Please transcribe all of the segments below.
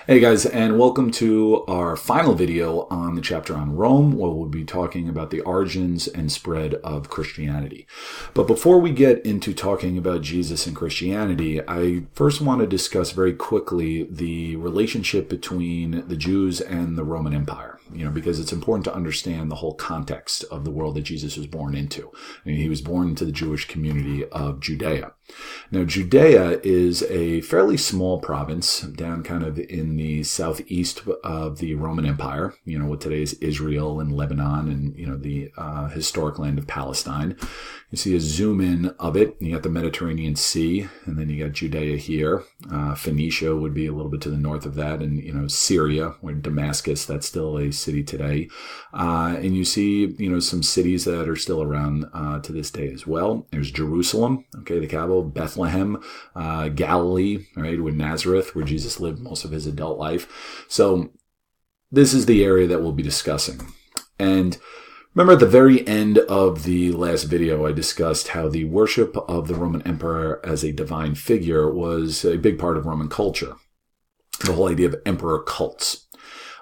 Hey guys, and welcome to our final video on the chapter on Rome, where we'll be talking about the origins and spread of Christianity. But before we get into talking about Jesus and Christianity, I first want to discuss very quickly the relationship between the Jews and the Roman Empire, because it's important to understand the whole context of the world that Jesus was born into. He was born into the Jewish community of Judea. Now, Judea is a fairly small province down kind of in the southeast of the Roman Empire, what today is Israel and Lebanon and, the historic land of Palestine. You see a zoom in of it. You got the Mediterranean Sea, and then you got Judea here. Phoenicia would be a little bit to the north of that, and, Syria, where Damascus, that's still a city today. And you see, some cities that are still around to this day as well. There's Jerusalem, the capital, Bethlehem, Galilee, right, with Nazareth, where Jesus lived most of his adult life. So this is the area that we'll be discussing. And remember at the very end of the last video, I discussed how the worship of the Roman emperor as a divine figure was a big part of Roman culture. The whole idea of emperor cults.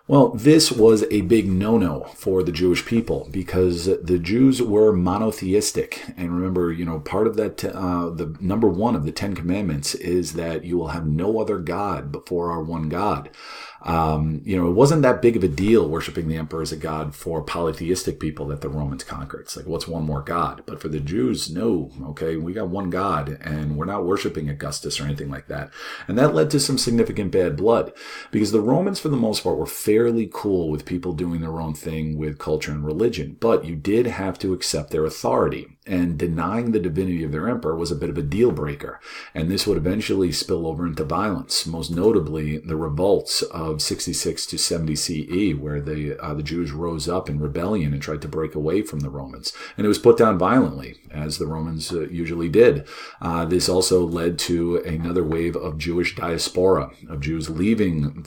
Well, this was a big no-no for the Jewish people because the Jews were monotheistic. And remember, part of that, the number one of the Ten Commandments is that you will have no other God before our one God. It wasn't that big of a deal worshiping the emperor as a god for polytheistic people that the Romans conquered. It's like, what's one more god? But for the Jews, no, we got one God and we're not worshiping Augustus or anything like that. And that led to some significant bad blood because the Romans, for the most part, were fairly cool with people doing their own thing with culture and religion. But you did have to accept their authority. And denying the divinity of their emperor was a bit of a deal breaker. And this would eventually spill over into violence, most notably the revolts of 66 to 70 CE, where the Jews rose up in rebellion and tried to break away from the Romans. And it was put down violently, as the Romans usually did. This also led to another wave of Jewish diaspora, of Jews leaving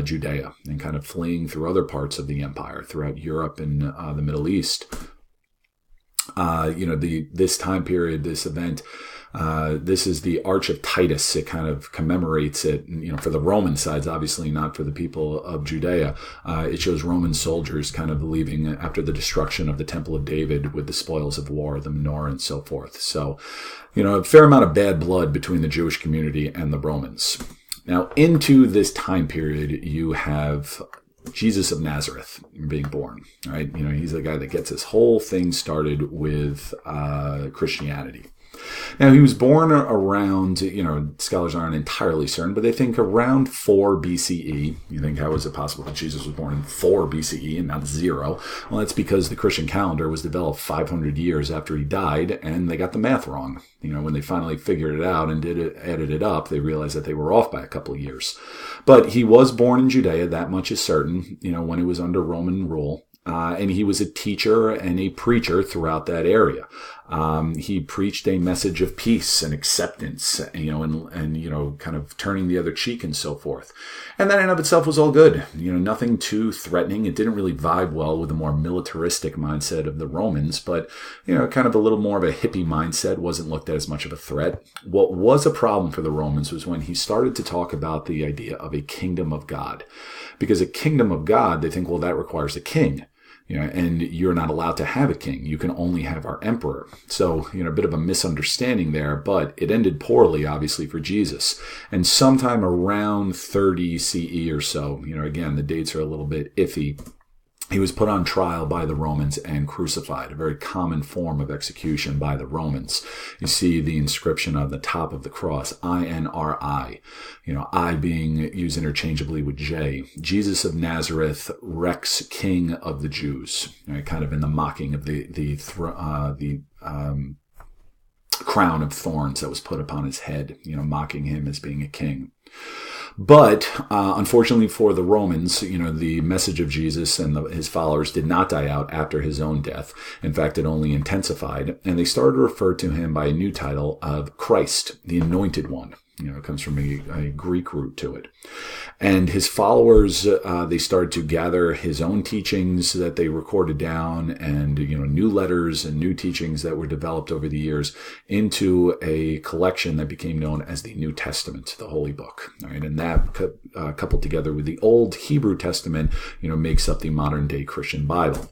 Judea and kind of fleeing through other parts of the empire, throughout Europe and the Middle East. This time period, this event, this is the Arch of Titus. It kind of commemorates it, for the Roman sides, obviously not for the people of Judea. It shows Roman soldiers kind of leaving after the destruction of the Temple of David with the spoils of war, the menorah and so forth. So, a fair amount of bad blood between the Jewish community and the Romans. Now, into this time period, you have Jesus of Nazareth being born, right? He's the guy that gets this whole thing started with Christianity. Now, he was born around, scholars aren't entirely certain, but they think around 4 BCE. You think, how is it possible that Jesus was born in 4 BCE and not 0? Well, that's because the Christian calendar was developed 500 years after he died, and they got the math wrong. When they finally figured it out and added it up, they realized that they were off by a couple of years. But he was born in Judea, that much is certain, when it was under Roman rule. And he was a teacher and a preacher throughout that area. He preached a message of peace and acceptance, and kind of turning the other cheek and so forth. And that in and of itself was all good. Nothing too threatening. It didn't really vibe well with the more militaristic mindset of the Romans, but, kind of a little more of a hippie mindset, wasn't looked at as much of a threat. What was a problem for the Romans was when he started to talk about the idea of a kingdom of God. Because a kingdom of God, they think, well, that requires a king. And you're not allowed to have a king. You can only have our emperor. So, a bit of a misunderstanding there, but it ended poorly, obviously, for Jesus. And sometime around 30 CE or so, again, the dates are a little bit iffy, he was put on trial by the Romans and crucified, a very common form of execution by the Romans. You see the inscription on the top of the cross, INRI, I being used interchangeably with J. Jesus of Nazareth, Rex, King of the Jews, kind of in the mocking of the crown of thorns that was put upon his head, mocking him as being a king. But unfortunately for the Romans, the message of Jesus and his followers did not die out after his own death. In fact, it only intensified, and they started to refer to him by a new title of Christ, the Anointed One. It comes from a Greek root to it. And his followers, they started to gather his own teachings that they recorded down, and new letters and new teachings that were developed over the years into a collection that became known as the New Testament, the Holy Book. All right, and that coupled together with the Old Hebrew Testament, makes up the modern day Christian Bible.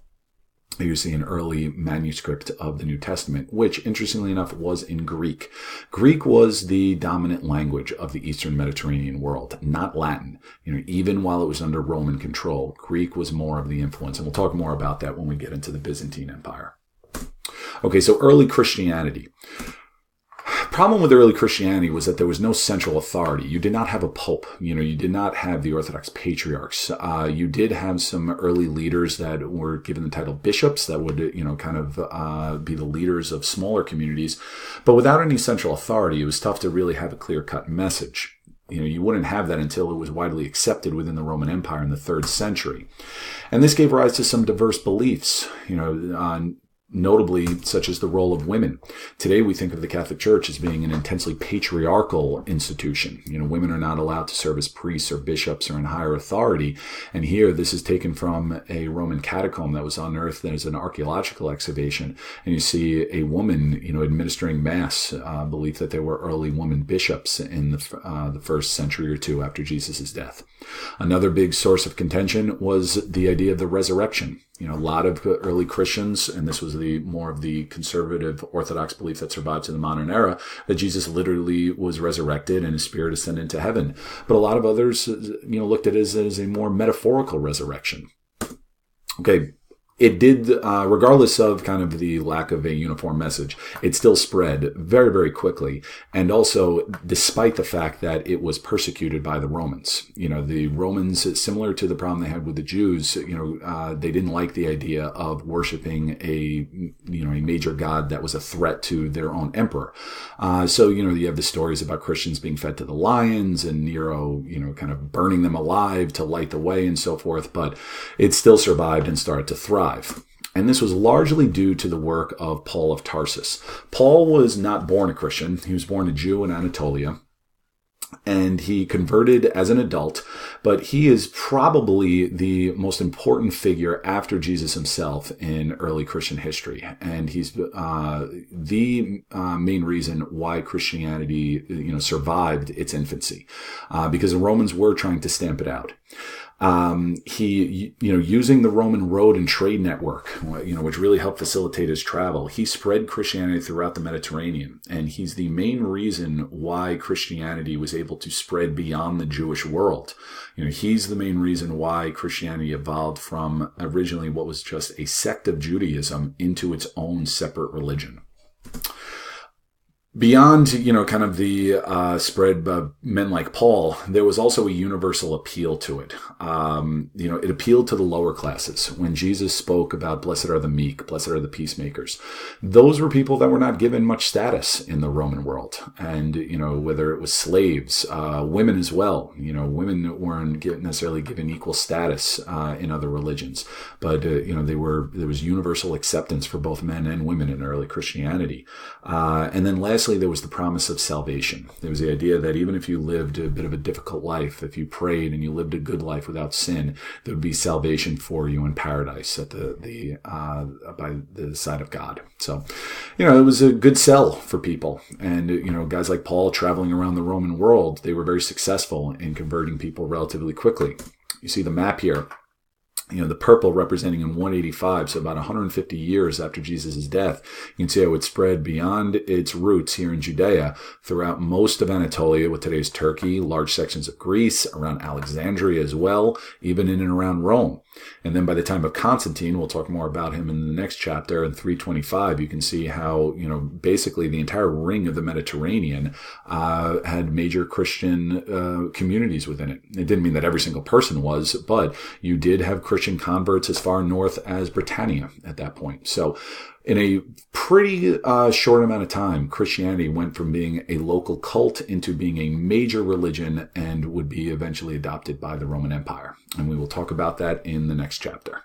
You see an early manuscript of the New Testament, which, interestingly enough, was in Greek. Greek was the dominant language of the Eastern Mediterranean world, not Latin. Even while it was under Roman control, Greek was more of the influence. And we'll talk more about that when we get into the Byzantine Empire. Okay, so early Christianity. Problem with early Christianity was that there was no central authority. You did not have a pope. You did not have the Orthodox patriarchs. You did have some early leaders that were given the title bishops that would, be the leaders of smaller communities. But without any central authority, it was tough to really have a clear-cut message. You wouldn't have that until it was widely accepted within the Roman Empire in the 3rd century. And this gave rise to some diverse beliefs, notably such as the role of women. Today we think of the Catholic Church as being an intensely patriarchal institution. Women are not allowed to serve as priests or bishops or in higher authority. And here this is taken from a Roman catacomb that was unearthed as an archaeological excavation. And you see a woman, administering mass, belief that there were early women bishops in the 1st century or two after Jesus' death. Another big source of contention was the idea of the resurrection. A lot of early Christians, and this was more of the conservative Orthodox belief that survived to the modern era, that Jesus literally was resurrected and his spirit ascended into heaven. But a lot of others, looked at it as a more metaphorical resurrection. Okay. It did, regardless of kind of the lack of a uniform message, it still spread very, very quickly. And also, despite the fact that it was persecuted by the Romans. The Romans, similar to the problem they had with the Jews, they didn't like the idea of worshiping a major god that was a threat to their own emperor. So, you have the stories about Christians being fed to the lions and Nero, kind of burning them alive to light the way and so forth. But it still survived and started to thrive. And this was largely due to the work of Paul of Tarsus. Paul was not born a Christian. He was born a Jew in Anatolia. And he converted as an adult, but he is probably the most important figure after Jesus himself in early Christian history. And he's the main reason why Christianity, survived its infancy, because the Romans were trying to stamp it out. He, using the Roman road and trade network, which really helped facilitate his travel, he spread Christianity throughout the Mediterranean. And he's the main reason why Christianity was able to spread beyond the Jewish world. He's the main reason why Christianity evolved from originally what was just a sect of Judaism into its own separate religion. Beyond, kind of the spread of men like Paul, there was also a universal appeal to it. It appealed to the lower classes. When Jesus spoke about blessed are the meek, blessed are the peacemakers, those were people that were not given much status in the Roman world. And, whether it was slaves, women as well, women weren't necessarily given equal status in other religions. But, there was universal acceptance for both men and women in early Christianity. And then lastly, there was the promise of salvation. There was the idea that even if you lived a bit of a difficult life, if you prayed and you lived a good life without sin, there would be salvation for you in paradise at by the side of God. So, it was a good sell for people. And, guys like Paul traveling around the Roman world, they were very successful in converting people relatively quickly. You see the map here. The purple representing in 185, so about 150 years after Jesus' death. You can see how it spread beyond its roots here in Judea throughout most of Anatolia with today's Turkey, large sections of Greece, around Alexandria as well, even in and around Rome. And then by the time of Constantine, we'll talk more about him in the next chapter, in 325, you can see how, basically the entire ring of the Mediterranean had major Christian communities within it. It didn't mean that every single person was, but you did have Christian converts as far north as Britannia at that point. So in a pretty short amount of time, Christianity went from being a local cult into being a major religion and would be eventually adopted by the Roman Empire. And we will talk about that in the next chapter.